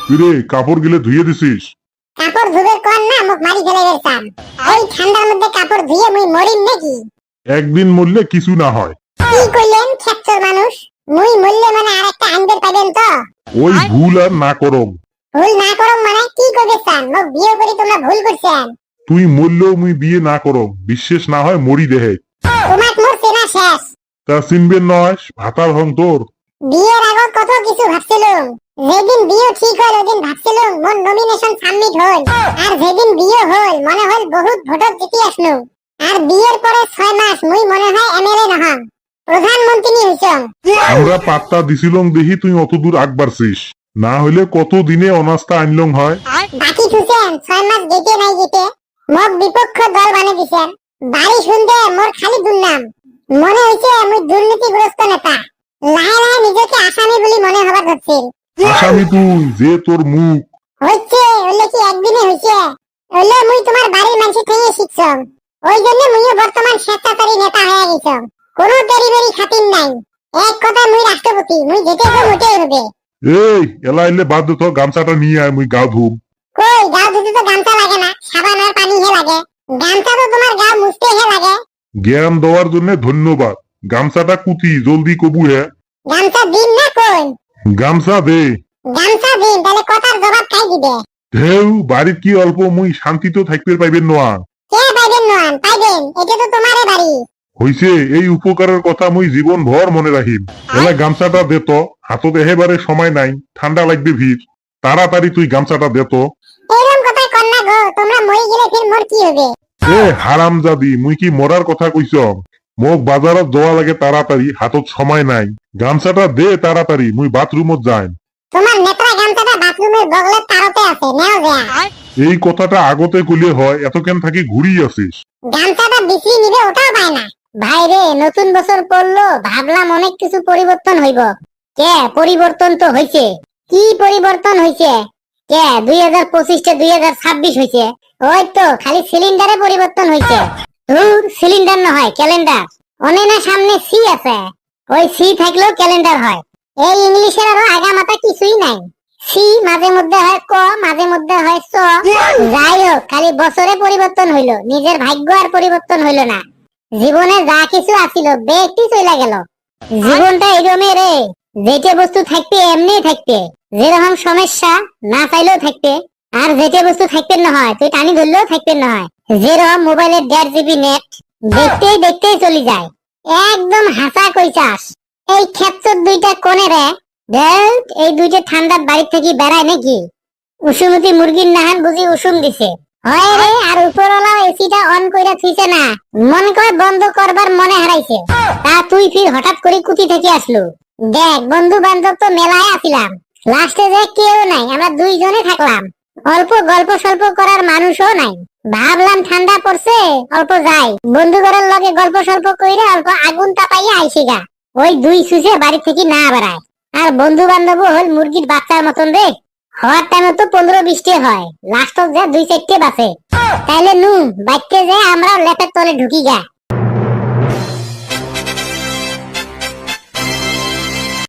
কিরে কাপড় গিলে ধুয়ে দিছিস? কাপড় ধুবে কোন না মুখ মারি ফেলে গেছাম। এই ঠান্ডার মধ্যে কাপড় ধুয়ে মুই মরিম নাকি? একদিন মরলে কিছু না হয়। কি কইলেন খেচ্চর মানুষ? মুই মরলে মানে আরেকটা আনবের পাবেন তো? ওই ভুল আর না করম। ভুল না করম মানে কি কইবেছান? মোক বিয়ে করি তোমরা ভুল করছেন। তুই মরলেও মুই বিয়ে না করম, বিশ্বাস না হয় মরি দেহে। তোমাক মোর চেনা শেষ। তা চিনবেন নয় ভাতার হং তোর। বিয়ের আগত কত কিছু ভাবছিলাম। যেদিন বিয়ে ঠিক হল ওদিন ভাবছিলাম মোর নমিনেশন সাবমিট হল। আর যেদিন বিয়ে হল মনে হল বহুত ভোটত জিতি আসনু। আর বিয়ের পরে 6 মাস মুই মনে হয় এমএলএ নহম, প্রধানমন্ত্রী হইছম। আমরা পাত্তা দিছিলং দেখি তুই অত দূর আগ বাড়ছিস, না হইলে কত দিনে অনাস্তা আনলং হয়। বাকি থুছেন 6 মাস গেটে নাই গেটে মোক বিপক্ষ দল বানিয়ে দিছেন। বাড়ি শুনতে মোর খালি দুর্নাম। মনে হইছে মুই দুর্নীতিগ্রস্ত নেতা। লাহে লাহে নিজেকে আসামি বলি মনে হবার ধরছিল। আসামি তুই যে তোর মুখ। হইছে ওলে কি একদিনে হইছে? ওলে মুই তোমার বাড়ির মানুষ থেকে শিখছম। ওই জন্য মুইও বর্তমান স্বেচ্ছাচারী নেতা হয়ে গেছম। কোনো তেরিবেরি খাতির নাই। এক কথা মুই রাষ্ট্রপতি, মুই যেতে তো মোটেই হবে। এই এলা এলে বাদ দে তো, গামছাটা নিয়ে আয় মুই গা ধুম। কই গাও ধুতে তো গামছা লাগে না, সাবান আর পানি হে লাগে। গামছা তো তোমার গাও মুছতে হে লাগে। জ্ঞান দেওয়ার জন্য ধন্যবাদ। গামছাটা কুতি জলদি কবু হে। গামছা দিন না কই? গামছা দে। গামছা দিন তাহলে কথার জবাব খাই দিবে। ঢেউ বাড়ির কি অল্প মুই শান্তিতে থাকতে পাইবেন না। কে পাইবেন নন পাইবেন, এটা তো তোমারে বাড়ি। হইছে এই উপকারের কথা মুই জীবন ভর মনে রাখিম। এলা গামছাটা দে তো, হাতত একেবারে সময় নাই, ঠান্ডা লাগবে ভিড়। তাড়াতাড়ি তুই গামছাটা দে তো। এরকম কথা কর না গো, তোমরা মরে গেলে ফির মোর কি হবে? এ হারামজাদি, মুই কি মরার কথা কইছ? মোক বাজারত যাওয়া লাগে তাড়াতাড়ি, হাতত সময় নাই। গামছাটা দে তাড়াতাড়ি, মুই বাথরুমত যাই। তোমার নেত্রা গামছাটা বাথরুমের বগলের তারতে আছে, নেও যা। এই কথাটা আগতে কইলে হয়, এত কেন থাকি ঘুরি আছিস? গামছাটা বিক্রি নিবে ওটাও পায় না। ভাই রে, নতুন বছর পড়লো, ভাবলাম অনেক কিছু পরিবর্তন হইব। কে পরিবর্তন তো হইছে। কি পরিবর্তন হইছে? কে 2025 তে 2026 হইছে। ওই তো খালি সিলিন্ডারে পরিবর্তন হইছে। ধুর, সিলিন্ডার না হয় ক্যালেন্ডার। অনে না সামনে সি আছে, ওই সি থাকলেও ক্যালেন্ডার হয়। এই ইংলিশের আরো আগা মাথা কিছুই নাই। সি মাঝে মধ্যে হয় ক, মাঝে মধ্যে হয় স। যাই হোক, খালি বছরে পরিবর্তন হইলো, নিজের ভাগ্য আর পরিবর্তন হইলো না। জীবনে যা কিছু আছিল বেগটি চলে গেল। জীবনটা এরমে রে, যেটা বস্তু থাকবে এমনি থাকবে, যেরকম সমস্যা না চাইলেও থাকবে। আর যেটা বস্তু থাকবে না হয় তুই টানি ধরলেও থাকবে না হয়, যেরকম মোবাইলের 1.5 GB নেট দেখতেই দেখতেই চলে যায়। একদম হাসা কইছাস। এই ক্ষেত্র দুইটা কোনে রে? দেখ এই দুইটা ঠান্ডার বাড়ি থেকে বেড়ায় নাকি? উষুমতি মুরগির নাহান বুঝি উষুম দিছে। হয় রে, আর উপরওয়ালা এসিটা অন কইরা থুইছে না, মন কয় বন্ধ করবার মনে হারাইছে। তা তুই ফির হঠাৎ করে কুতি থেকে আসলো। দেখ বন্ধু বান্ধব তো মেলায় আসিলাম, লাস্টে যে কেউ নাই, আমরা দুইজনে থাকলাম। অল্প গল্প সল্প করার মানুষও নাই। ভাবলাম ঠান্ডা পড়ছে অল্প যাই, বন্ধু ঘরের লগে গল্প সল্প কইরে অল্প আগুন তাপাইয়া আইসি গা। ওই দুই সুসে বাড়ি থেকে না বেড়ায়। আর বন্ধু বান্ধব হল মুরগির বাচ্চার মতন রে। হওয়ার টাইমে তো 15-20 হয়, লাস্টত যে 2-4 বাসে। তাইলে নু বাইকে যে আমরা লেপের তলে ঢুকি গা।